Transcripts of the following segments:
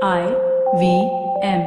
IVM.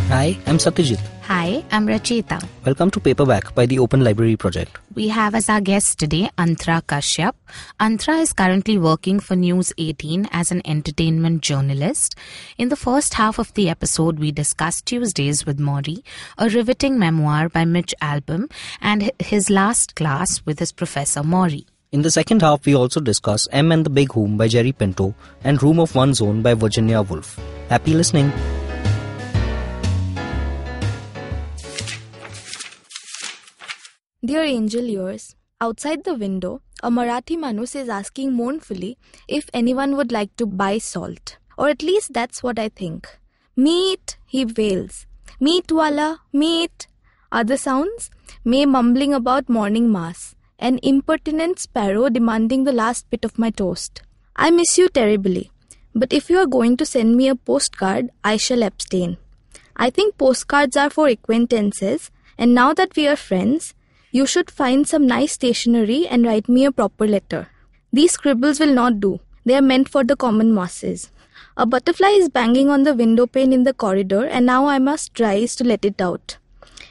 Hi, I'm Satyajit. Hi, I'm Rachita. Welcome to Paperback by the Open Library Project. We have as our guest today Antara Kashyap. Antara is currently working for News 18 as an entertainment journalist. In the first half of the episode, we discussed Tuesdays with Morrie, a riveting memoir by Mitch Albom, and his last class with his professor Maurey. In the second half, we also discuss M and the Big Hoom by Jerry Pinto and Room of One's Own by Virginia Woolf. Happy listening. Dear angel ears, outside the window, a Marathi Manus is asking mournfully if anyone would like to buy salt. Or at least that's what I think. Meat, he wails. Meat wala, meat. Other sounds? May mumbling about morning mass. An impertinent sparrow demanding the last bit of my toast. I miss you terribly. But if you are going to send me a postcard, I shall abstain. I think postcards are for acquaintances, and now that we are friends, you should find some nice stationery and write me a proper letter. These scribbles will not do. They are meant for the common masses. A butterfly is banging on the window pane in the corridor, and now I must rise to let it out.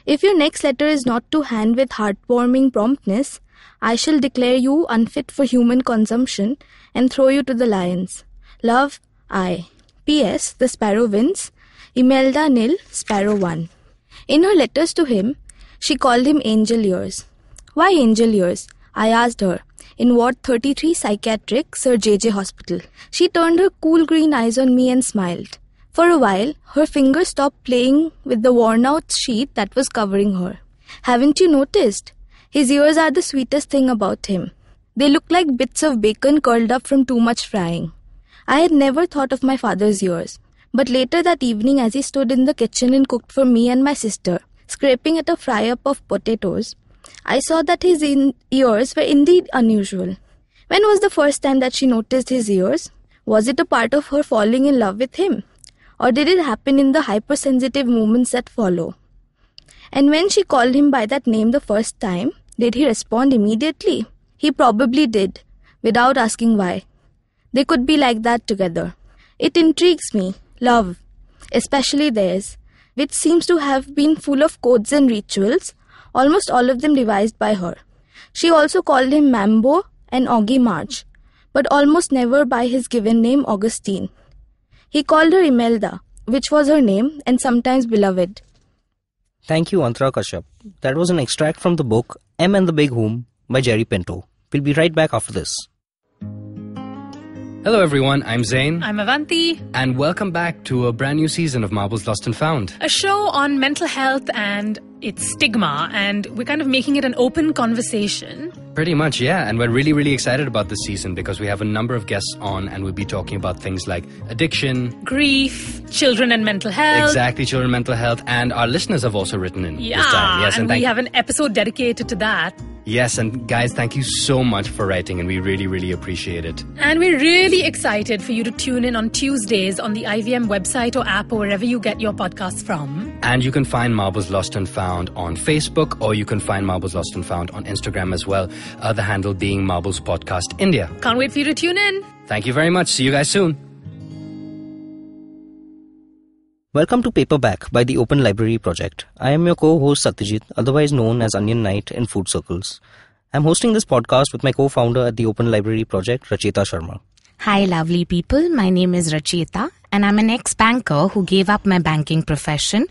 If your next letter is not to hand with heartwarming promptness, I shall declare you unfit for human consumption and throw you to the lions. Love, I. P.S. The sparrow wins. Imelda nil, sparrow 1. In her letters to him, she called him Angel Ears. Why Angel Ears? I asked her. In Ward 33 Psychiatric, Sir J.J. Hospital. She turned her cool green eyes on me and smiled. For a while, her fingers stopped playing with the worn-out sheet that was covering her. Haven't you noticed? His ears are the sweetest thing about him. They look like bits of bacon curled up from too much frying. I had never thought of my father's ears. But later that evening, as he stood in the kitchen and cooked for me and my sister, scraping at a fry-up of potatoes, I saw that his ears were indeed unusual. When was the first time that she noticed his ears? Was it a part of her falling in love with him? Or did it happen in the hypersensitive moments that follow? And when she called him by that name the first time, did he respond immediately? He probably did, without asking why. They could be like that together. It intrigues me, love, especially theirs, which seems to have been full of codes and rituals, almost all of them devised by her. She also called him Mambo and Augie March, but almost never by his given name Augustine. He called her Imelda, which was her name and sometimes beloved. Thank you, Antara Kashyap. That was an extract from the book M and the Big Hoom by Jerry Pinto. We'll be right back after this. Hello everyone, I'm Zain. I'm Avanti. And welcome back to a brand new season of Marbles Lost and Found. A show on mental health and its stigma, and we're kind of making it an open conversation. Pretty much, yeah. And we're really, really excited about this season because we have a number of guests on and we'll be talking about things like addiction, grief, children and mental health. Exactly, children and mental health. And our listeners have also written in this time. Yes, and we have an episode dedicated to that. Yes, and guys, thank you so much for writing, and we really, really appreciate it. And we're really excited for you to tune in on Tuesdays on the IVM website or app or wherever you get your podcasts from. And you can find Marbles Lost and Found on Facebook, or you can find Marbles Lost and Found on Instagram as well, the handle being Marbles Podcast India. Can't wait for you to tune in. Thank you very much. See you guys soon. Welcome to Paperback by the Open Library Project. I am your co-host Satyajit, otherwise known as Onion Knight in food circles. I'm hosting this podcast with my co-founder at the Open Library Project, Rachita Sharma. Hi, lovely people. My name is Rachita, and I'm an ex-banker who gave up my banking profession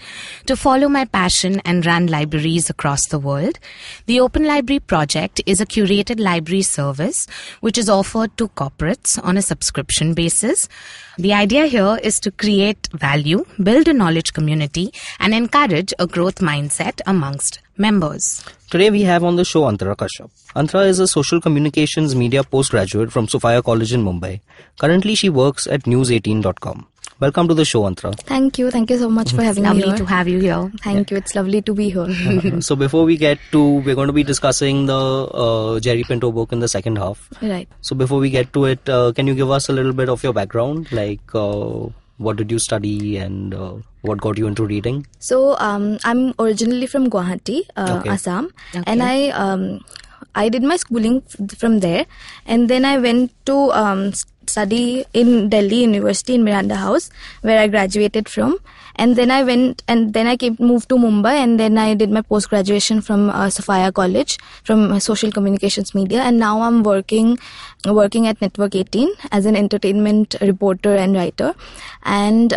to follow my passion and run libraries across the world. The Open Library Project is a curated library service which is offered to corporates on a subscription basis. The idea here is to create value, build a knowledge community, and encourage a growth mindset amongst members. Today we have on the show Antara Kashyap. Antara is a social communications media postgraduate from Sophia College in Mumbai. Currently she works at news18.com. Welcome to the show, Antara. Thank you so much for having me here. Lovely to have you here. Thank you, it's lovely to be here. So before we get to, we're going to be discussing the Jerry Pinto book in the second half. Right. So before we get to it, can you give us a little bit of your background? Like, what did you study and what got you into reading? So, I'm originally from Guwahati, Assam. Okay. And I I did my schooling from there, and then I went to study in Delhi University in Miranda House, where I graduated from. And then I moved to Mumbai, and then I did my post-graduation from Sophia College from social communications media. And now I'm working at Network 18 as an entertainment reporter and writer. And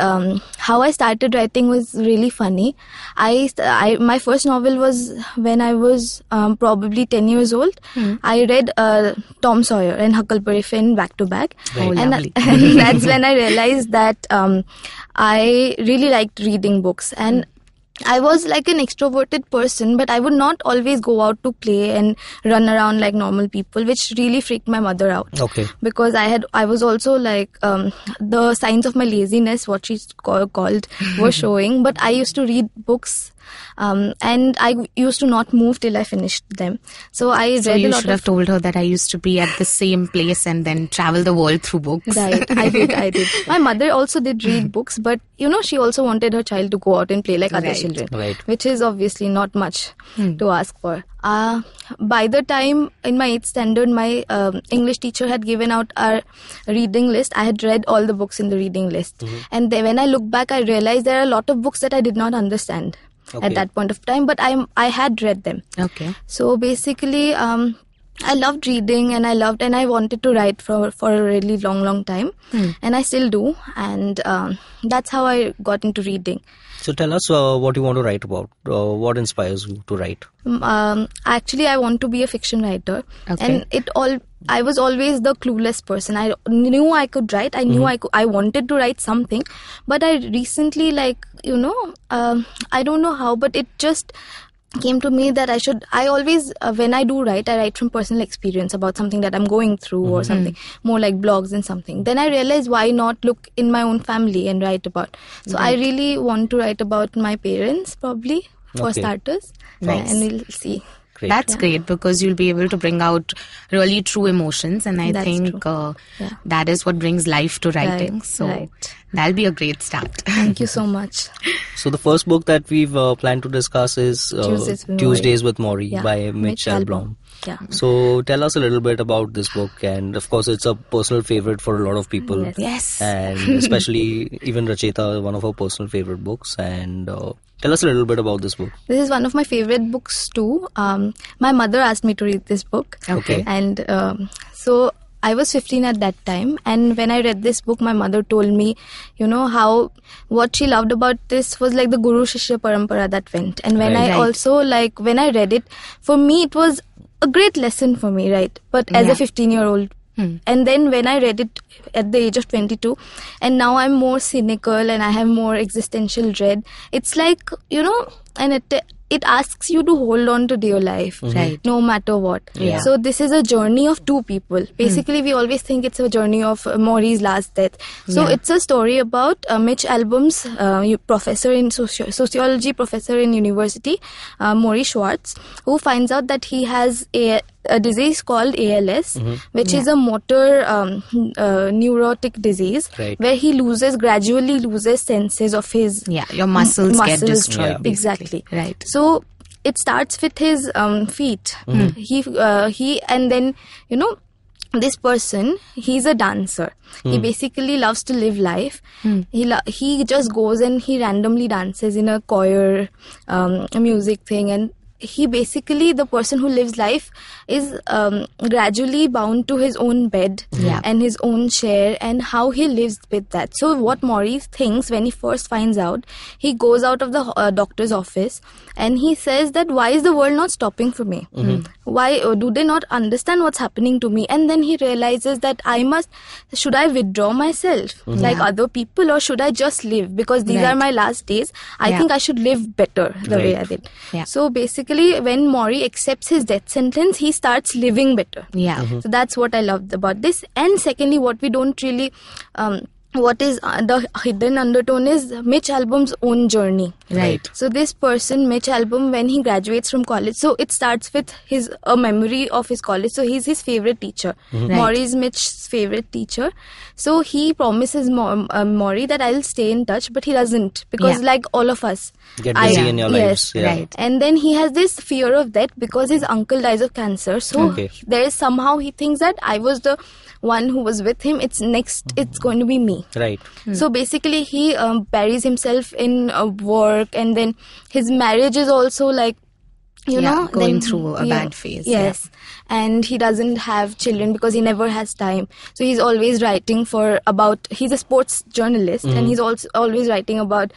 how I started writing was really funny. My first novel was when I was probably 10 years old. I read Tom Sawyer and Huckleberry Finn back to back. And that's when I realized that I really liked reading books, and I was like an extroverted person, but I would not always go out to play and run around like normal people, which really freaked my mother out. Okay. Because I was also like, the signs of my laziness, what she's called, were showing, but I used to read books. And I used to not move till I finished them. So you should have told her that I used to be at the same place and then travel the world through books. Right, I did. My mother also did read books, but she also wanted her child to go out and play like other children. Right. Which is obviously not much to ask for. By the time in my 8th standard, my English teacher had given out our reading list. I had read all the books in the reading list. And when I look back, I realized there are a lot of books that I did not understand. Okay. At that point of time, but I had read them. Okay. So basically, I loved reading, and I wanted to write for a really long time, and I still do, and that's how I got into reading. So tell us what you want to write about. What inspires you to write? Actually, I want to be a fiction writer, okay. and I was always the clueless person. I knew I could write. I knew I wanted to write something, but I recently, I don't know how, but it just came to me that I always, when I do write, I write from personal experience about something that I'm going through or something, more like blogs and something. Then I realized, why not look in my own family and write about. So I really want to write about my parents, probably, for starters. Nice. And we'll see. Great. That's great, because you'll be able to bring out really true emotions, and I think that is what brings life to writing. That'll be a great start. Thank you so much. So the first book that we've planned to discuss is Tuesdays with Maurey by Mitch Albom. Yeah. So tell us a little bit about this book, and of course it's a personal favorite for a lot of people. Yes. And especially even Racheta, one of her personal favorite books. And tell us a little bit about this book. This is one of my favorite books too. My mother asked me to read this book. Okay. And so I was 15 at that time, and when I read this book, my mother told me, what she loved about this was like the Guru Shishya Parampara that went. And when when I read it, for me it was a great lesson for me, right? But as a 15-year-old. And then when I read it at the age of 22, and now I'm more cynical and I have more existential dread, it's like, and it asks you to hold on to dear life, right? No matter what. Yeah. So this is a journey of two people. Basically, we always think it's a journey of Morrie's last death. So it's a story about Mitch Albom's professor in sociology professor in university, Morrie Schwartz, who finds out that he has a disease called ALS, which is a motor neurotic disease, where he gradually loses senses of his your muscles get destroyed. Exactly. Right. So it starts with his feet. He and then this person, he's a dancer. He basically loves to live life. He just goes and he randomly dances in a choir, a music thing, and he basically, the person who lives life is gradually bound to his own bed and his own chair, and how he lives with that. So what Morrie thinks when he first finds out, he goes out of the doctor's office and he says that, why is the world not stopping for me? Why do they not understand what's happening to me? And then he realizes that should I withdraw myself like other people, or should I just live? Because these are my last days. I think I should live better the way I did. So basically, when Morrie accepts his death sentence, he starts living better. So that's what I loved about this. And secondly, what we don't really what is the hidden undertone is Mitch Albom's own journey. Right. So this person, Mitch Albom, when he graduates from college, so it starts with a memory of his college. So he's his favorite teacher. Right. Morrie is Mitch's favorite teacher. So he promises Morrie that I'll stay in touch, but he doesn't, because like all of us, get busy in your lives. Yes, right. And then he has this fear of death because his uncle dies of cancer. So there is somehow he thinks that I was the one who was with him. It's going to be me. Right. So basically he buries himself in work, and then his marriage is also like, you know, going through a bad phase. Yes. And he doesn't have children because he never has time. So he's always writing he's a sports journalist, and he's also always writing about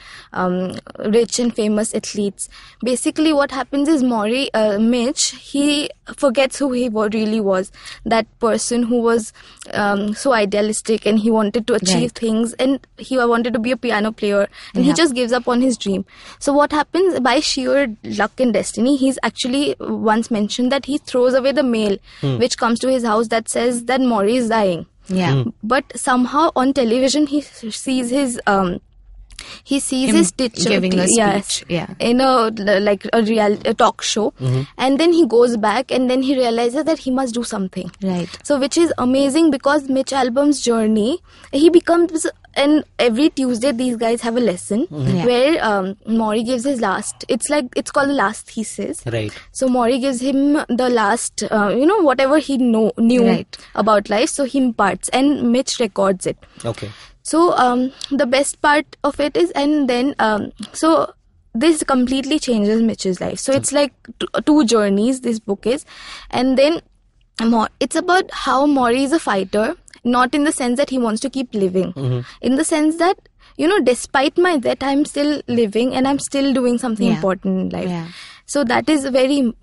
rich and famous athletes. Basically what happens is Mitch, he forgets who he really was. That person who was so idealistic, and he wanted to achieve things, and he wanted to be a piano player, and he just gives up on his dream. So what happens, by sheer luck and destiny, he's actually once mentioned that he throws away the mail which comes to his house that says that Morrie is dying. Yeah. But somehow on television he sees his his teacher giving a speech, in a talk show, and then he goes back, and then he realizes that he must do something. Right. So which is amazing, because Mitch Albom's journey, he becomes, and every Tuesday these guys have a lesson where Morrie gives his last, it's called the last thesis. Right. So Morrie gives him the last, whatever he knew about life, so he imparts, and Mitch records it. Okay. So the best part of it is, and then so this completely changes Mitch's life. So it's like two journeys, this book is, and then it's about how Morrie is a fighter, not in the sense that he wants to keep living, in the sense that, despite my death, I'm still living and I'm still doing something important in life. Yeah. So that is very,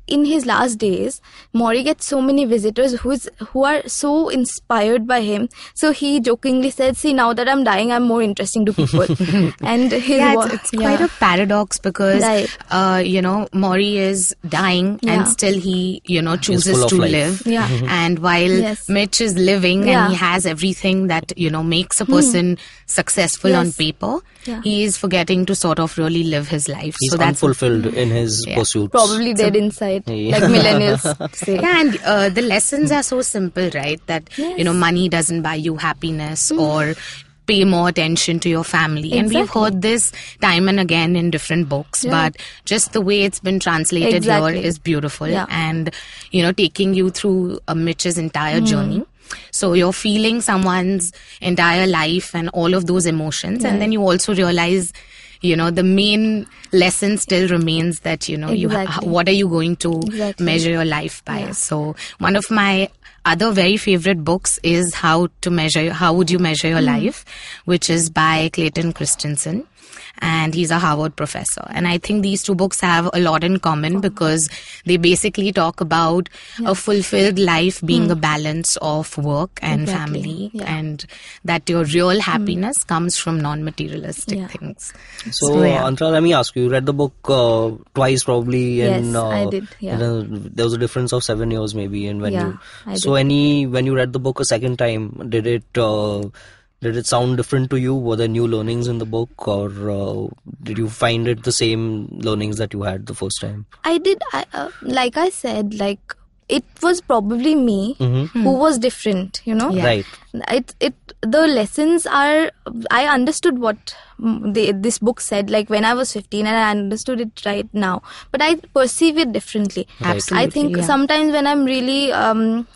in his last days, Morrie gets so many visitors who are so inspired by him. So he jokingly said, "See, now that I'm dying, I'm more interesting to people." And it's quite a paradox, because Morrie is dying and still he chooses to live. Yeah. And while Mitch is living and he has everything that makes a person successful on paper, he is forgetting to sort of really live his life. He's so that's unfulfilled in his pursuits. Probably dead inside, like millennials say. Yeah, and the lessons are so simple, right? That, money doesn't buy you happiness, or pay more attention to your family. Exactly. And we've heard this time and again in different books, but just the way it's been translated here is beautiful. Yeah. And, taking you through Mitch's entire journey. So you're feeling someone's entire life and all of those emotions. And then you also realize, the main lesson still remains that, what are you going to measure your life by? So one of my other very favorite books is How Would You Measure Your Life, which is by Clayton Christensen. And he's a Harvard professor. And I think these two books have a lot in common, because they basically talk about a fulfilled life being a balance of work and family, and that your real happiness comes from non-materialistic things. So, Antara, let me ask you read the book twice probably. Yes, I did. Yeah. There was a difference of 7 years maybe in when you... I So when you read the book a second time, did it sound different to you? Were there new learnings in the book, or did you find it the same learnings that you had the first time? I did. Like I said, it was probably me who was different, Right. The lessons are, I understood what this book said, when I was 15, and I understood it right now, but I perceive it differently. Absolutely. I think sometimes when I'm really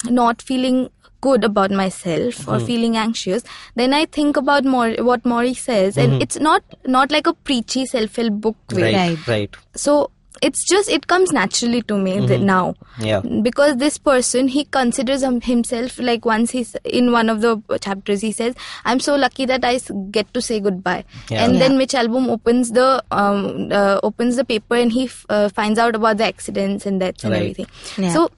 not feeling good about myself or feeling anxious, then I think about what Morrie says, and it's not like a preachy self-help book way. Right. So it comes naturally to me now. Yeah. Because this person, he considers himself, once he's in one of the chapters, he says, "I'm so lucky that I get to say goodbye." Yeah. And then Mitch Albom opens the paper, and he finds out about the accidents and deaths and everything. Yeah. So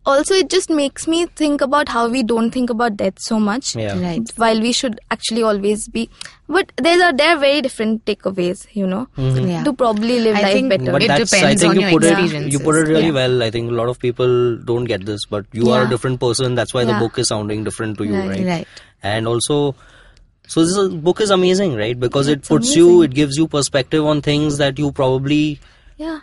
also it just makes me think about how we don't think about death so much. Yeah. Right. While we should actually always be. But there are very different takeaways, Yeah. to probably live I life think better. But It that's, depends I think on you your put it experiences. you put it really Yeah. well. I think a lot of people don't get this, but you are a Yeah. different person. That's why the Yeah. book is sounding different to you, Right. Right. And also, so book is amazing, right? Because it It's puts amazing. it gives you perspective on things that you probably Yeah.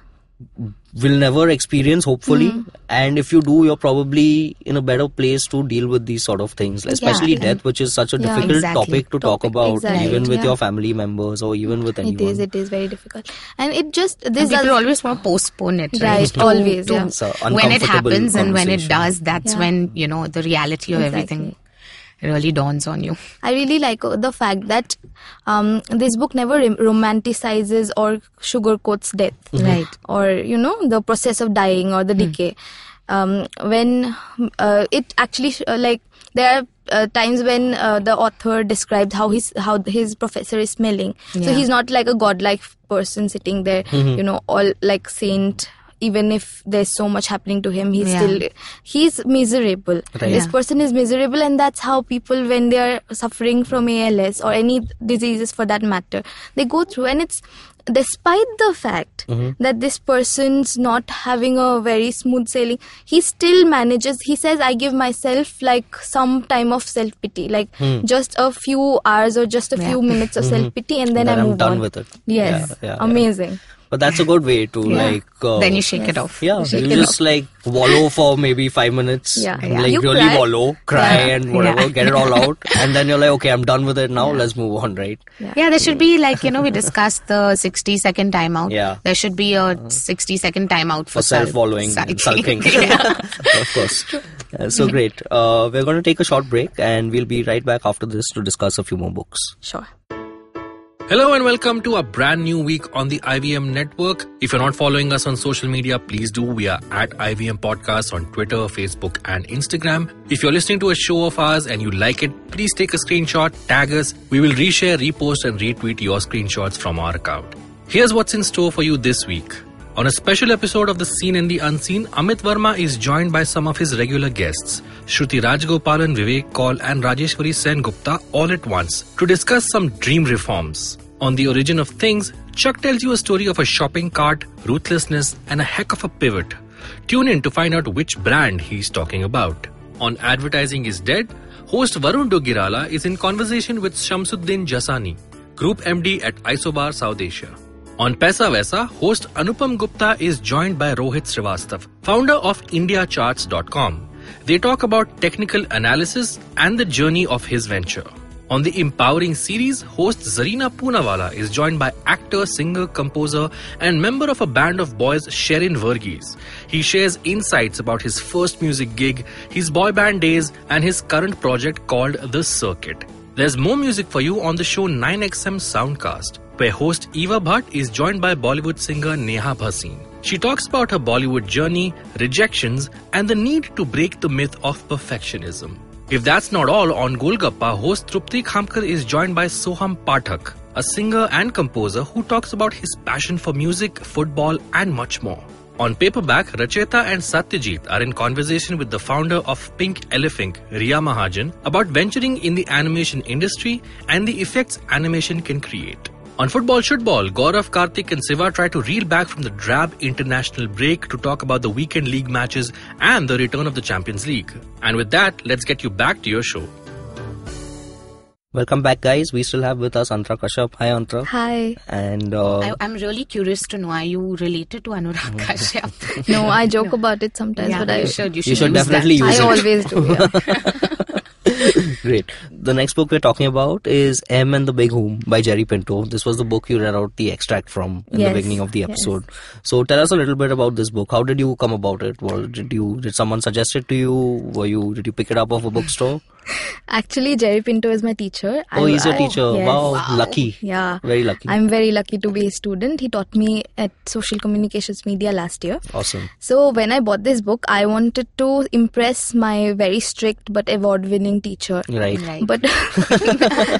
will never experience, hopefully. And if you do, you're probably in a better place to deal with these sort of things, especially and- death, which is such a Yeah. difficult Exactly. topic to talk about, Exactly. even with Yeah. your family members or even with anyone. It is very difficult. And it just, And this people does, always want to postpone it, Right, To- always, to yeah. It's a when it uncomfortable happens and when it conversation. does, that's Yeah. when, the reality of Exactly. everything really dawns on you. I really like the fact that this book never romanticizes or sugarcoats death. Right. Or, the process of dying or the decay. When it actually, there are times when the author describes how his professor is smelling. So Yeah. he's not like a godlike person sitting there, all like saint. Even if there's so much happening to him, he's miserable. Right. This Yeah. person is miserable, and that's how people, when they're suffering from ALS or any diseases for that matter, they go through. And it's despite the fact that this person's not having a very smooth sailing, he still manages. He says, I give myself like some time of self-pity, like just a few hours or just a few minutes of self-pity, and then I I'm move done on. with it. Yes, Yeah. amazing. But that's a good way to Then you shake it off. Yeah, Shake you it just like wallow for maybe 5 minutes. Yeah. And, Yeah. like You really cry. cry Yeah. and whatever, Yeah. get it all out. And then you're like, okay, I'm done with it now. Let's move on, right? Yeah, there should be like, we discussed the 60-second timeout. Yeah. There should be a 60-second timeout For self-following and sulking. Yeah. Of course. So great. We're going to take a short break and we'll be right back after this to discuss a few more books. Sure. Hello and welcome to a brand new week on the IVM network. If you're not following us on social media, please do. We are at IVM Podcasts on Twitter, Facebook and Instagram. If you're listening to a show of ours and you like it, please take a screenshot, tag us. We will reshare, repost and retweet your screenshots from our account. Here's what's in store for you this week. On a special episode of The Seen and the Unseen, Amit Verma is joined by some of his regular guests, Shruti Rajgopalan, Vivek Kaul and Rajeshwari Sen Gupta all at once to discuss some dream reforms. On The Origin of Things, Chuck tells you a story of a shopping cart, ruthlessness and a heck of a pivot. Tune in to find out which brand he's talking about. On Advertising is Dead, host Varun Dogirala is in conversation with Shamsuddin Jasani, Group MD at Isobar South Asia. On Paisa Vaisa, host Anupam Gupta is joined by Rohit Srivastav, founder of IndiaCharts.com. They talk about technical analysis and the journey of his venture. On the Empowering series, host Zarina Poonawala is joined by actor, singer, composer and member of a band of boys Sherin Verghese. He shares insights about his first music gig, his boy band days and his current project called The Circuit. There's more music for you on the show 9XM Soundcast, where host Eva Bhatt is joined by Bollywood singer Neha Bhasin. She talks about her Bollywood journey, rejections, and the need to break the myth of perfectionism. If that's not all, on Golgappa, host Trupti Khamkar is joined by Soham Pathak, a singer and composer who talks about his passion for music, football, and much more. On Paperback, Racheta and Satyajit are in conversation with the founder of Pink Elephant, Riya Mahajan, about venturing in the animation industry and the effects animation can create. On Football Shootball, Gaurav, Karthik and Siva try to reel back from the drab international break to talk about the weekend league matches and the return of the Champions League. And with that, let's get you back to your show. Welcome back, guys. We still have with us Antara Kashyap. Hi, Antara. Hi. And I'm really curious to know, are you related to Anurag Kashyap? No, I joke about it sometimes, Yeah, but I you should should use definitely that. use I it. always do. Yeah. Great. The next book we're talking about is M and the Big Hoom by Jerry Pinto. This was the book you read out the extract from in the Yes, beginning of the episode. So tell us a little bit about this book. How did you come about it? Did someone suggest it to you? Did you pick it up off a bookstore? Actually, Jerry Pinto is my teacher. Oh, he's your teacher. Yes. Wow. Lucky. Yeah. Very lucky. I'm very lucky to be his student. He taught me at Social Communications Media last year. Awesome. So when I bought this book, I wanted to impress my very strict but award-winning teacher. Right. But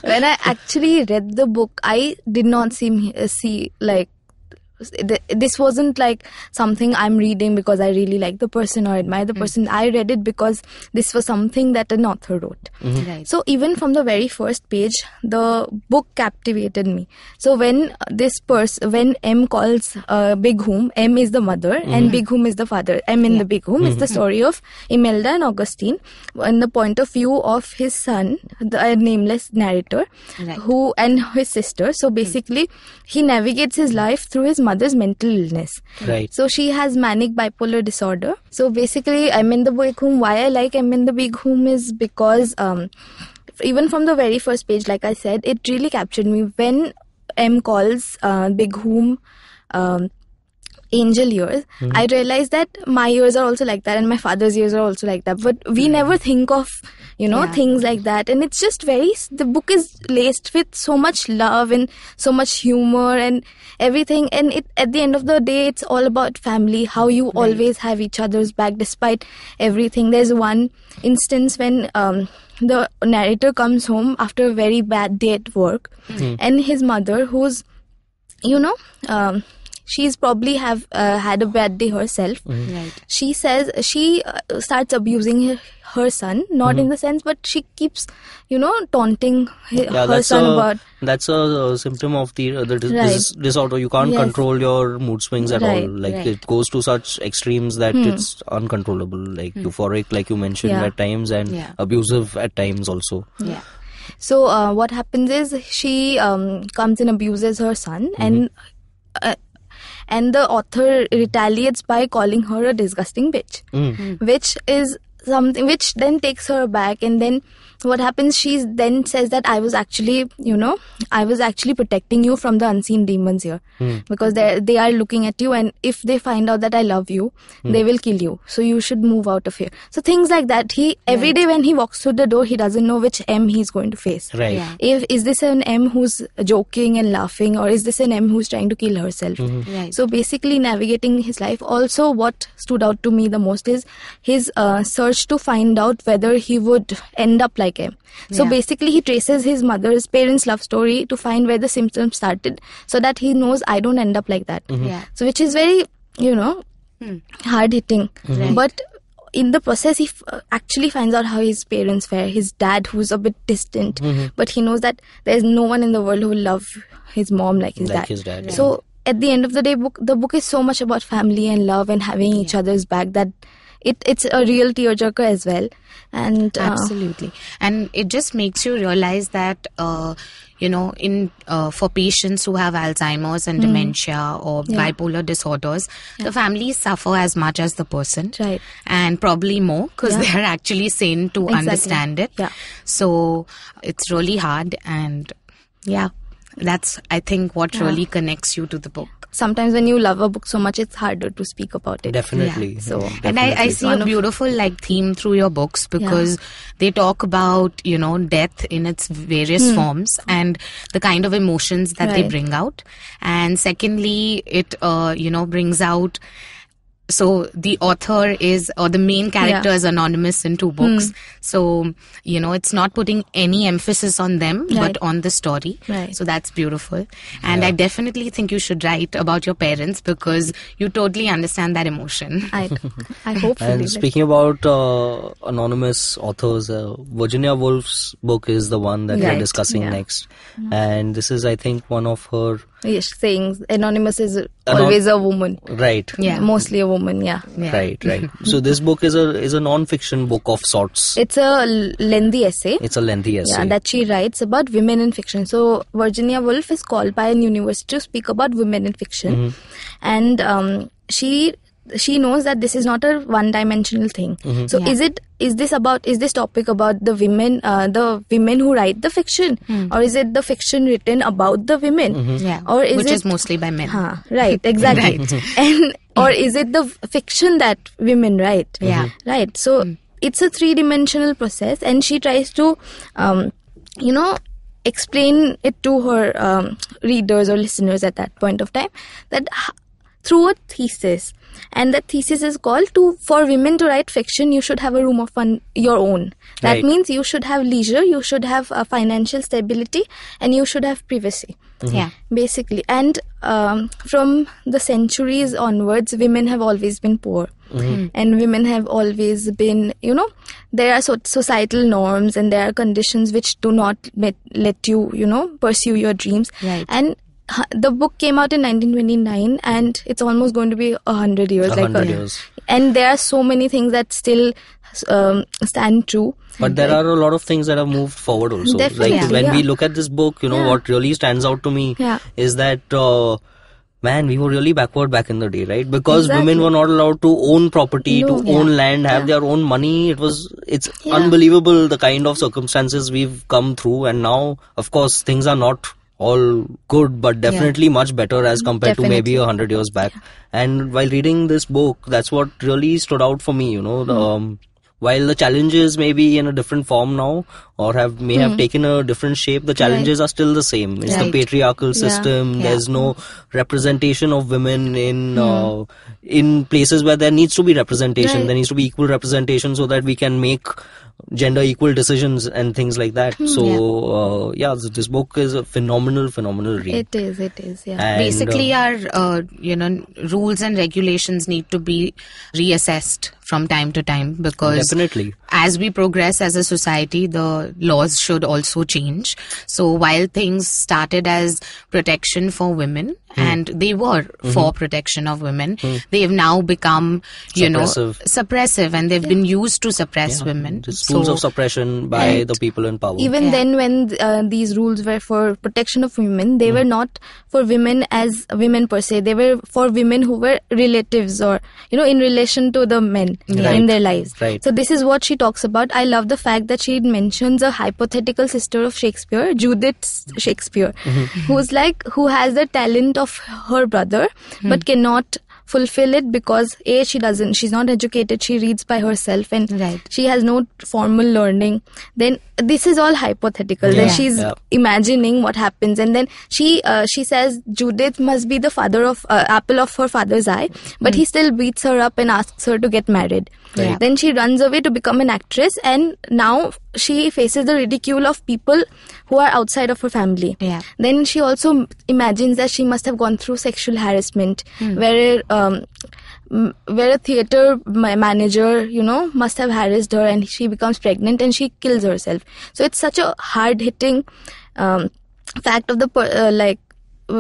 when I actually read the book, I did not see like this wasn't like something I'm reading because I really like the person or admire the person. I read it because this was something that an author wrote. Right. So even from the very first page, the book captivated me. So when when M calls Big Hoom, M is the mother and Big Hoom is the father. M in the Big Hoom is the story of Imelda and Augustine, and the point of view of his son, the nameless narrator, who and his sister. So basically, he navigates his life through his mother's mental illness. Right. So she has manic bipolar disorder. So basically, I'm in the Big Hoom. Why I like I'm in the Big Hoom is because even from the very first page, like I said, it really captured me. When M calls Big Hoom angel ears, I realized that my ears are also like that and my father's ears are also like that. But we never think of, things like that. And it's just the book is laced with so much love and so much humor and everything. And at the end of the day, it's all about family, how you always have each other's back despite everything. There's one instance when the narrator comes home after a very bad day at work and his mother, who's, she's probably had a bad day herself. Right. She says she starts abusing her son, not in the sense, but she keeps, taunting her son about. That's a symptom of the disorder. You can't control your mood swings at all. It goes to such extremes that it's uncontrollable. Like euphoric, like you mentioned at times, and abusive at times also. Yeah. So what happens is she comes and abuses her son, and the author retaliates by calling her a disgusting bitch, which is something which then takes her back. And then what happens, she then says that I was actually protecting you from the unseen demons here, because they are looking at you, and if they find out that I love you, they will kill you. So you should move out of here. So things like that. Every day when he walks through the door, he doesn't know which M he's going to face. Right. Yeah. Is this an M who's joking and laughing, or is this an M who's trying to kill herself? Right. So basically navigating his life. Also, what stood out to me the most is his search to find out whether he would end up like him. So basically he traces his parents' love story to find where the symptoms started, so that he knows I don't end up like that. Yeah. So which is very, hard hitting. Right. But in the process, he actually finds out how his parents fare. His dad, who's a bit distant, but he knows that there's no one in the world who will love his mom like his dad. So at the end of the day, the book is so much about family and love and having each other's back that it's a real tearjerker as well. And absolutely. And it just makes you realize that for patients who have Alzheimer's and dementia or bipolar disorders, the families suffer as much as the person, right? And probably more, because they're actually sane to understand it. Yeah. So it's really hard, and that's, I think, what really connects you to the book. Sometimes when you love a book so much, it's harder to speak about it. Definitely. Yeah. So, and I see a beautiful theme through your books, because they talk about, death in its various forms and the kind of emotions that they bring out. And secondly, it, brings out, so the author or the main character is anonymous in 2 books. So, it's not putting any emphasis on them, but on the story. Right. So that's beautiful. And I definitely think you should write about your parents, because you totally understand that emotion. I hope. And speaking about anonymous authors, Virginia Woolf's book is the one that we're discussing next. And this is, I think, one of her sayings. Anonymous is always a woman. Right. Yeah. Mostly a woman, Right. So this book is a non-fiction book of sorts. It's a lengthy essay. That she writes about women in fiction. So Virginia Woolf is called by an university to speak about women in fiction. And she knows that this is not a one-dimensional thing. So is this topic about the women who write the fiction, or is it the fiction written about the women? Or which is mostly by men. Right, exactly. And or is it the fiction that women write? Right. So it's a 3-dimensional process, and she tries to explain it to her readers or listeners at that point of time, that through a thesis, And the thesis is called for women to write fiction, you should have a room of your own. That means you should have leisure, you should have financial stability, and you should have privacy. Yeah. Basically. And from the centuries onwards, women have always been poor. And women have always been, there are societal norms and there are conditions which do not let you, pursue your dreams. Right. And the book came out in 1929 and it's almost going to be 100 years. 100 years. And there are so many things that still stand true. But there are a lot of things that have moved forward also. Definitely, Like when we look at this book, what really stands out to me is that, man, we were really backward back in the day, right? Because women were not allowed to own property, own land, have their own money. It's unbelievable the kind of circumstances we've come through. And now, of course, things are not all good, but definitely much better as compared to maybe 100 years back. And while reading this book, that's what really stood out for me, while the challenges may be in a different form now or may have taken a different shape, the challenges are still the same. It's the patriarchal system. There's no representation of women in places where there needs to be representation. There needs to be equal representation so that we can make gender equal decisions and things like that. So this book is a phenomenal read. It is. And, basically our rules and regulations need to be reassessed from time to time, because definitely as we progress as a society, the laws should also change. So while things started as protection for women, and they were for protection of women, they have now become suppressive, and they've been used to suppress women. Just tools of suppression by the people in power. Even then, when these rules were for protection of women, they were not for women as women per se. They were for women who were relatives or in relation to the men in their lives. Right. So this is what she talks about. I love the fact that she mentions a hypothetical sister of Shakespeare, Judith Shakespeare, who has the talent of her brother but cannot fulfill it because she's not educated, she reads by herself, and she has no formal learning. Then this is all hypothetical. Then she's imagining what happens, and then she says Judith must be the father of apple of her father's eye, but he still beats her up and asks her to get married. Then she runs away to become an actress, and now she faces the ridicule of people who are outside of her family. Then she also imagines that she must have gone through sexual harassment, where a theater manager, must have harassed her, and she becomes pregnant and she kills herself. So it's such a hard-hitting fact of the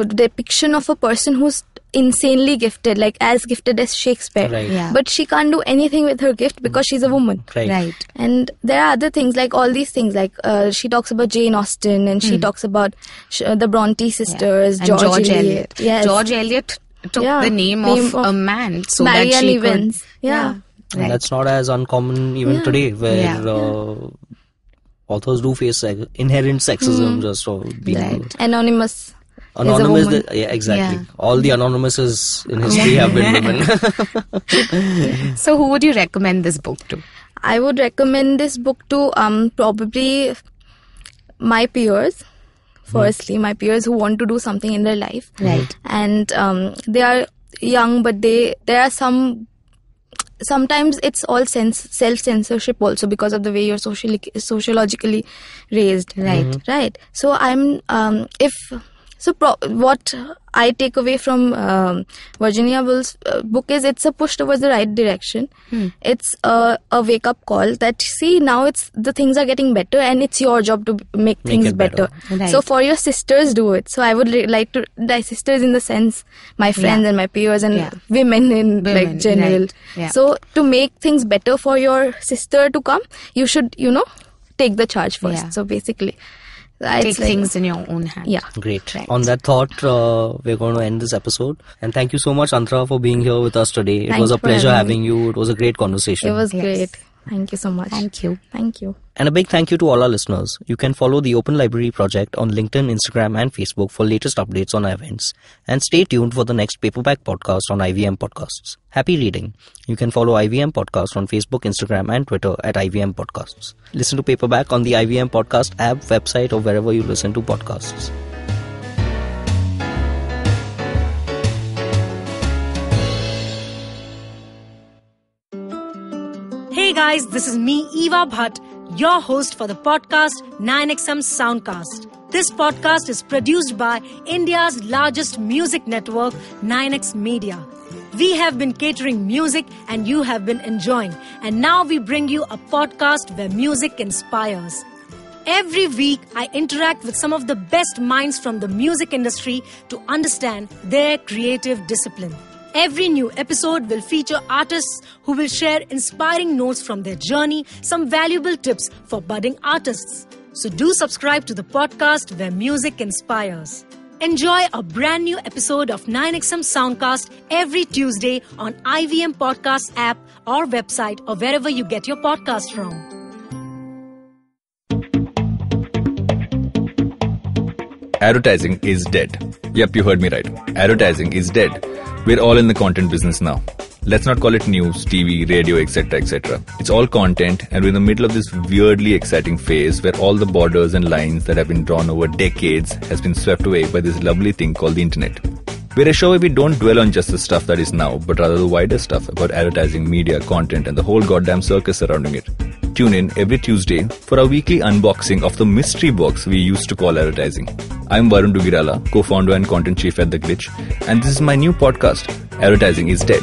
depiction of a person who's insanely gifted, like as gifted as Shakespeare. But she can't do anything with her gift because she's a woman. And there are other things, like all these things, like she talks about Jane Austen, and she talks about the Bronte sisters, and George Eliot. George Eliot took the name of a man so Marianne that she Evans. could... And that's not as uncommon even today, where authors do face inherent sexism just for being... Anonymous. Anonymous, exactly. All the anonymouses in history have been women. So who would you recommend this book to? I would recommend this book to probably my peers. Firstly, my peers who want to do something in their life. And they are young, but there are sometimes it's all self-censorship also because of the way you're sociologically raised. Right. So what I take away from Virginia Woolf's book is it's a push towards the right direction. It's a wake-up call that, see, now the things are getting better and it's your job to make things better. So for your sisters, do it. So I would like to, my sisters in the sense, my friends and my peers and women in like general. So to make things better for your sister to come, you should, take the charge first. So basically... Take things in your own hand. Great. On that thought, we're going to end this episode. And thank you so much, Antara, for being here with us today. It was a pleasure having you. It was a great conversation. It was great. Thank you so much. Thank you. And a big thank you to all our listeners. You can follow the Open Library Project on LinkedIn, Instagram and Facebook for latest updates on our events. And stay tuned for the next Paperback podcast on IVM Podcasts. Happy reading. You can follow IVM Podcast on Facebook, Instagram and Twitter at IVM Podcasts. Listen to Paperback on the IVM Podcast app, website or wherever you listen to podcasts. guys, this is me, Eva Bhatt, your host for the podcast 9XM Soundcast. This podcast is produced by India's largest music network, 9X Media. We have been catering music and you have been enjoying. And now we bring you a podcast where music inspires. Every week, I interact with some of the best minds from the music industry to understand their creative discipline. Every new episode will feature artists who will share inspiring notes from their journey, some valuable tips for budding artists. So do subscribe to the podcast where music inspires. Enjoy a brand new episode of 9XM Soundcast every Tuesday on IVM Podcast app or website or wherever you get your podcast from. Advertising is dead. Yep, you heard me right. Advertising is dead. We're all in the content business now. Let's not call it news, TV, radio, etc., etc. It's all content, and we're in the middle of this weirdly exciting phase where all the borders and lines that have been drawn over decades has been swept away by this lovely thing called the internet. We're a show where we don't dwell on just the stuff that is now, but rather the wider stuff about advertising, media, content, and the whole goddamn circus surrounding it. Tune in every Tuesday for our weekly unboxing of the mystery box we used to call advertising. I'm Varun Dugirala, co-founder and content chief at The Glitch, and this is my new podcast, Advertising is Dead.